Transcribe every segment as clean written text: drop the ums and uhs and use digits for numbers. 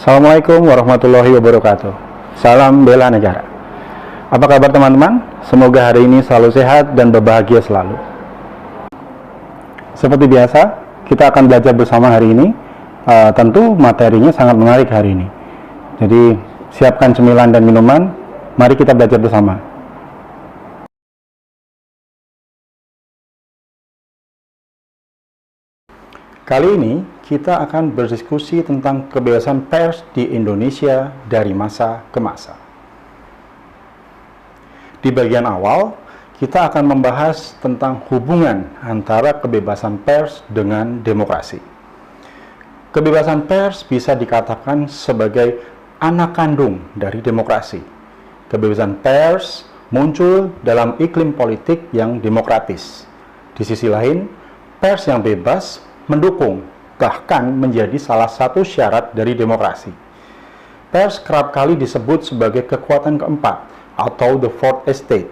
Assalamualaikum warahmatullahi wabarakatuh. Salam bela negara. Apa kabar teman-teman? Semoga hari ini selalu sehat dan berbahagia selalu. Seperti biasa, kita akan belajar bersama hari ini. Tentu materinya sangat menarik hari ini. Jadi siapkan cemilan dan minuman. Mari kita belajar bersama. Kali ini kita akan berdiskusi tentang kebebasan pers di Indonesia dari masa ke masa. Di bagian awal, kita akan membahas tentang hubungan antara kebebasan pers dengan demokrasi. Kebebasan pers bisa dikatakan sebagai anak kandung dari demokrasi. Kebebasan pers muncul dalam iklim politik yang demokratis. Di sisi lain, pers yang bebas mendukung, bahkan menjadi salah satu syarat dari demokrasi. Pers kerap kali disebut sebagai kekuatan keempat atau the fourth estate,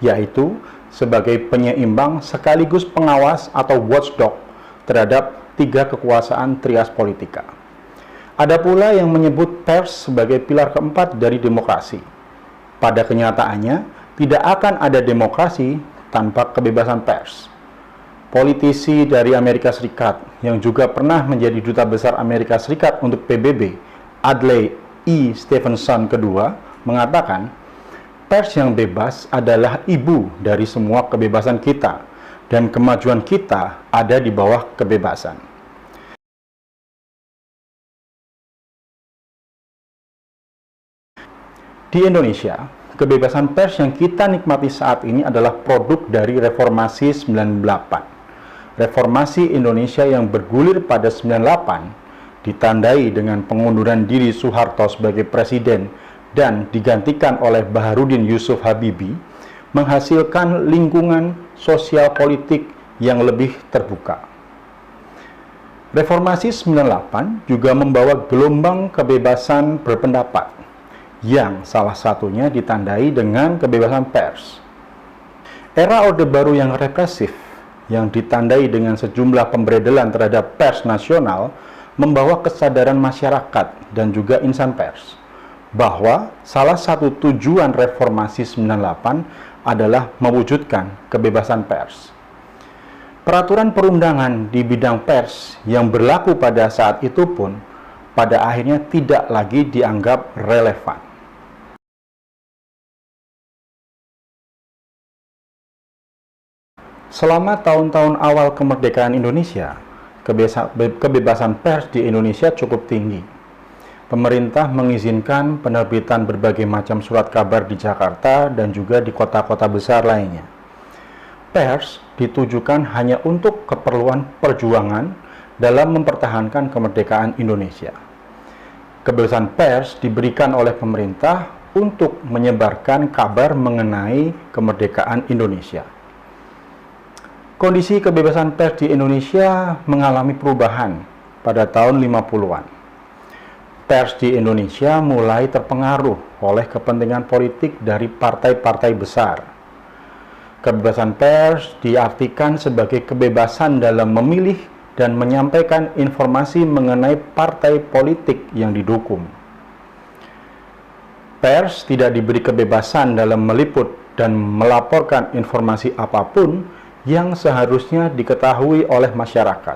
yaitu sebagai penyeimbang sekaligus pengawas atau watchdog terhadap tiga kekuasaan trias politika. Ada pula yang menyebut pers sebagai pilar keempat dari demokrasi. Pada kenyataannya, tidak akan ada demokrasi tanpa kebebasan pers. Politisi dari Amerika Serikat yang juga pernah menjadi duta besar Amerika Serikat untuk PBB, Adlai E. Stevenson II, mengatakan, pers yang bebas adalah ibu dari semua kebebasan kita, dan kemajuan kita ada di bawah kebebasan. Di Indonesia, kebebasan pers yang kita nikmati saat ini adalah produk dari Reformasi 98. Reformasi Indonesia yang bergulir pada 98 ditandai dengan pengunduran diri Soeharto sebagai presiden dan digantikan oleh Baharudin Yusuf Habibie, menghasilkan lingkungan sosial politik yang lebih terbuka. Reformasi 98 juga membawa gelombang kebebasan berpendapat, yang salah satunya ditandai dengan kebebasan pers. Era Orde Baru yang represif, yang ditandai dengan sejumlah pemberedelan terhadap pers nasional, membawa kesadaran masyarakat dan juga insan pers bahwa salah satu tujuan Reformasi 98 adalah mewujudkan kebebasan pers. Peraturan perundangan di bidang pers yang berlaku pada saat itu pun pada akhirnya tidak lagi dianggap relevan. Selama tahun-tahun awal kemerdekaan Indonesia, kebebasan pers di Indonesia cukup tinggi. Pemerintah mengizinkan penerbitan berbagai macam surat kabar di Jakarta dan juga di kota-kota besar lainnya. Pers ditujukan hanya untuk keperluan perjuangan dalam mempertahankan kemerdekaan Indonesia. Kebebasan pers diberikan oleh pemerintah untuk menyebarkan kabar mengenai kemerdekaan Indonesia. Kondisi kebebasan pers di Indonesia mengalami perubahan pada tahun 50-an. Pers di Indonesia mulai terpengaruh oleh kepentingan politik dari partai-partai besar. Kebebasan pers diartikan sebagai kebebasan dalam memilih dan menyampaikan informasi mengenai partai politik yang didukung. Pers tidak diberi kebebasan dalam meliput dan melaporkan informasi apapun yang seharusnya diketahui oleh masyarakat.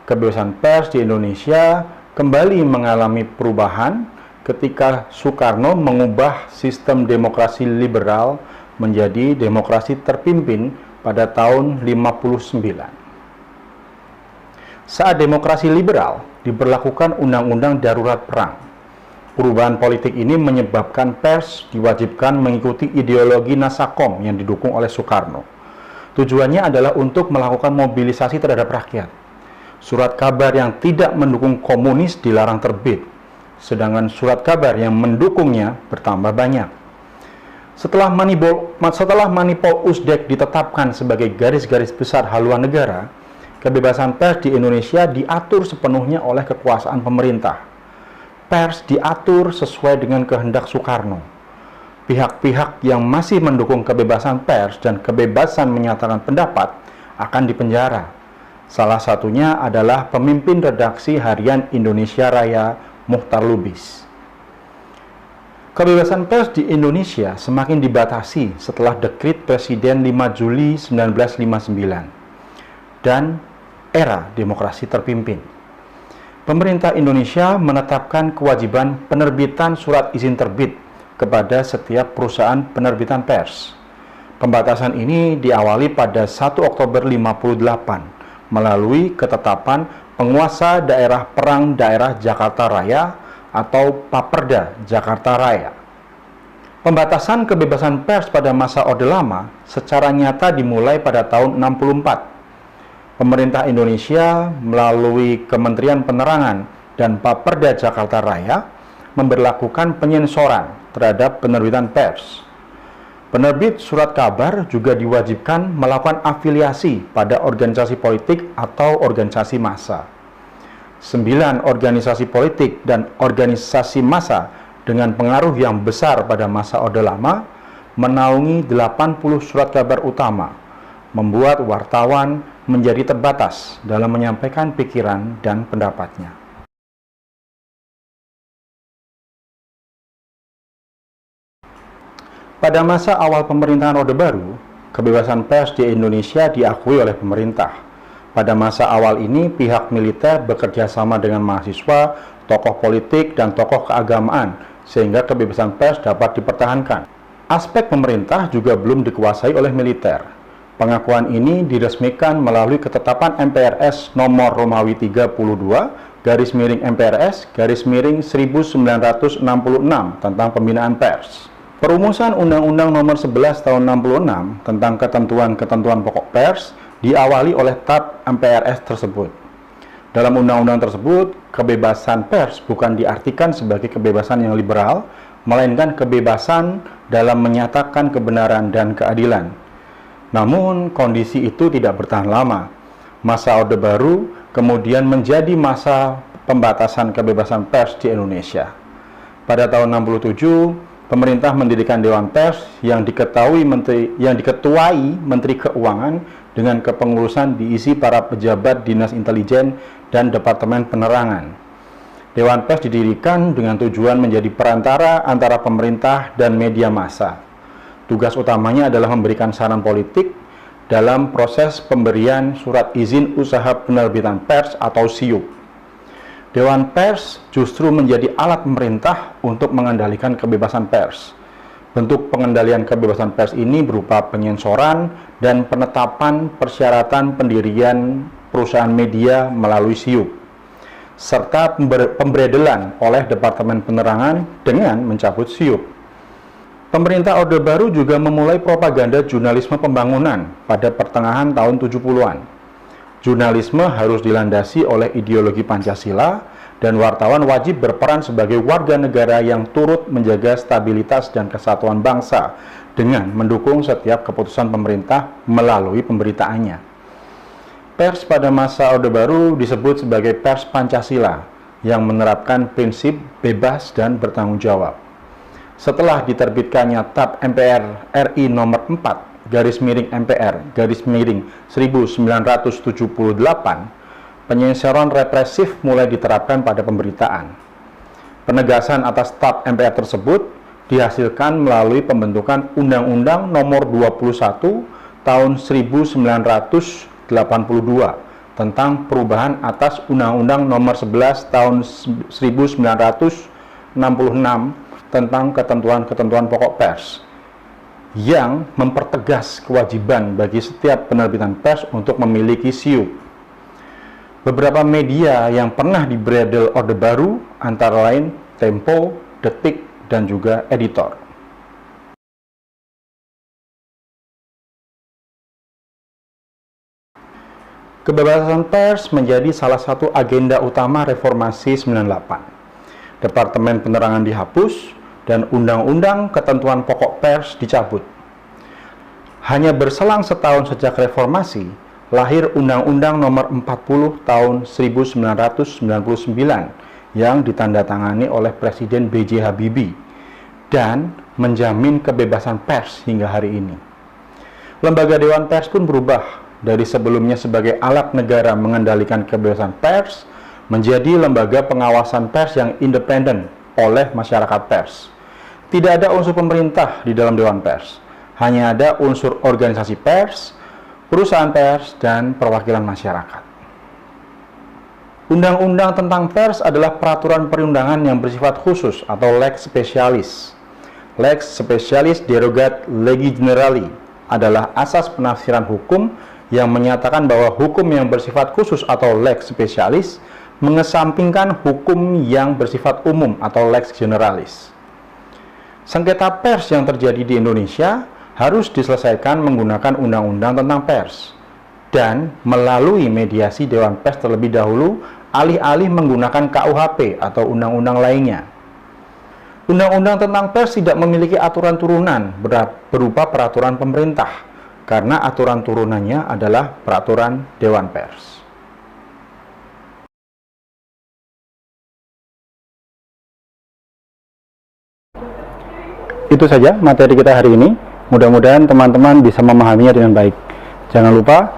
Kebebasan pers di Indonesia kembali mengalami perubahan ketika Soekarno mengubah sistem demokrasi liberal menjadi demokrasi terpimpin pada tahun 59. Saat demokrasi liberal diberlakukan undang-undang darurat perang. Perubahan politik ini menyebabkan pers diwajibkan mengikuti ideologi Nasakom yang didukung oleh Soekarno. Tujuannya adalah untuk melakukan mobilisasi terhadap rakyat. Surat kabar yang tidak mendukung komunis dilarang terbit, sedangkan surat kabar yang mendukungnya bertambah banyak. Setelah Manipol Usdek ditetapkan sebagai garis-garis besar haluan negara, kebebasan pers di Indonesia diatur sepenuhnya oleh kekuasaan pemerintah. Pers diatur sesuai dengan kehendak Soekarno. Pihak-pihak yang masih mendukung kebebasan pers dan kebebasan menyatakan pendapat akan dipenjara. Salah satunya adalah pemimpin redaksi harian Indonesia Raya Muchtar Lubis. Kebebasan pers di Indonesia semakin dibatasi setelah dekrit Presiden 5 Juli 1959 dan era demokrasi terpimpin. Pemerintah Indonesia menetapkan kewajiban penerbitan surat izin terbit kepada setiap perusahaan penerbitan pers. Pembatasan ini diawali pada 1 Oktober 58 melalui ketetapan Penguasa Daerah Perang Daerah Jakarta Raya atau Paperda Jakarta Raya. Pembatasan kebebasan pers pada masa Orde Lama secara nyata dimulai pada tahun 64. Pemerintah Indonesia melalui Kementerian Penerangan dan Paperda Jakarta Raya memberlakukan penyensoran terhadap penerbitan pers. Penerbit surat kabar juga diwajibkan melakukan afiliasi pada organisasi politik atau organisasi massa. 9 organisasi politik dan organisasi massa dengan pengaruh yang besar pada masa Orde Lama menaungi 80 surat kabar utama, membuat wartawan menjadi terbatas dalam menyampaikan pikiran dan pendapatnya. Pada masa awal pemerintahan Orde Baru, kebebasan pers di Indonesia diakui oleh pemerintah. Pada masa awal ini, pihak militer bekerja sama dengan mahasiswa, tokoh politik, dan tokoh keagamaan, sehingga kebebasan pers dapat dipertahankan. Aspek pemerintah juga belum dikuasai oleh militer. Pengakuan ini diresmikan melalui ketetapan MPRS nomor Romawi 32/MPRS/1966 tentang pembinaan pers. Perumusan Undang-Undang Nomor 11 Tahun 66 tentang ketentuan-ketentuan pokok pers diawali oleh TAP MPRS tersebut. Dalam undang-undang tersebut, kebebasan pers bukan diartikan sebagai kebebasan yang liberal, melainkan kebebasan dalam menyatakan kebenaran dan keadilan. Namun, kondisi itu tidak bertahan lama. Masa Orde Baru kemudian menjadi masa pembatasan kebebasan pers di Indonesia. Pada tahun 67, pemerintah mendirikan Dewan Pers yang diketuai Menteri Keuangan dengan kepengurusan diisi para pejabat Dinas Intelijen dan Departemen Penerangan. Dewan Pers didirikan dengan tujuan menjadi perantara antara pemerintah dan media massa. Tugas utamanya adalah memberikan saran politik dalam proses pemberian surat izin usaha penerbitan pers atau SIUP. Dewan Pers justru menjadi alat pemerintah untuk mengendalikan kebebasan pers. Bentuk pengendalian kebebasan pers ini berupa penyensoran dan penetapan persyaratan pendirian perusahaan media melalui SIUP, serta pemberedelan oleh Departemen Penerangan dengan mencabut SIUP. Pemerintah Orde Baru juga memulai propaganda jurnalisme pembangunan pada pertengahan tahun 70-an. Jurnalisme harus dilandasi oleh ideologi Pancasila dan wartawan wajib berperan sebagai warga negara yang turut menjaga stabilitas dan kesatuan bangsa dengan mendukung setiap keputusan pemerintah melalui pemberitaannya. Pers pada masa Orde Baru disebut sebagai pers Pancasila yang menerapkan prinsip bebas dan bertanggung jawab. Setelah diterbitkannya TAP MPR RI nomor 4 /MPR/1978, penyensoran represif mulai diterapkan pada pemberitaan. Penegasan atas TAP MPR tersebut dihasilkan melalui pembentukan Undang-Undang Nomor 21 Tahun 1982 tentang perubahan atas Undang-Undang Nomor 11 Tahun 1966 tentang ketentuan-ketentuan pokok pers, yang mempertegas kewajiban bagi setiap penerbitan pers untuk memiliki SIUP. Beberapa media yang pernah dibredel Orde Baru antara lain Tempo, Detik, dan juga Editor. Kebebasan pers menjadi salah satu agenda utama reformasi 98. Departemen Penerangan dihapus dan Undang-Undang Ketentuan Pokok Pers dicabut. Hanya berselang setahun sejak reformasi, lahir Undang-Undang Nomor 40 Tahun 1999 yang ditandatangani oleh Presiden B.J. Habibie dan menjamin kebebasan pers hingga hari ini. Lembaga Dewan Pers pun berubah dari sebelumnya sebagai alat negara mengendalikan kebebasan pers menjadi lembaga pengawasan pers yang independen oleh masyarakat pers. Tidak ada unsur pemerintah di dalam Dewan Pers, hanya ada unsur organisasi pers, perusahaan pers, dan perwakilan masyarakat. Undang-undang tentang pers adalah peraturan perundangan yang bersifat khusus atau lex specialis. Lex specialis derogat legi generali adalah asas penafsiran hukum yang menyatakan bahwa hukum yang bersifat khusus atau lex specialis mengesampingkan hukum yang bersifat umum atau lex generalis. Sengketa pers yang terjadi di Indonesia harus diselesaikan menggunakan undang-undang tentang pers dan melalui mediasi Dewan Pers terlebih dahulu, alih-alih menggunakan KUHP atau undang-undang lainnya. Undang-undang tentang pers tidak memiliki aturan turunan berupa peraturan pemerintah, karena aturan turunannya adalah peraturan Dewan Pers. Itu saja materi kita hari ini. Mudah-mudahan teman-teman bisa memahaminya dengan baik. Jangan lupa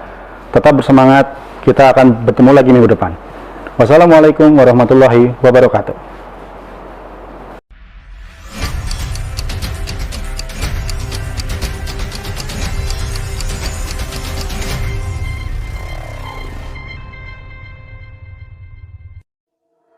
tetap bersemangat. Kita akan bertemu lagi minggu depan. Wassalamualaikum warahmatullahi wabarakatuh.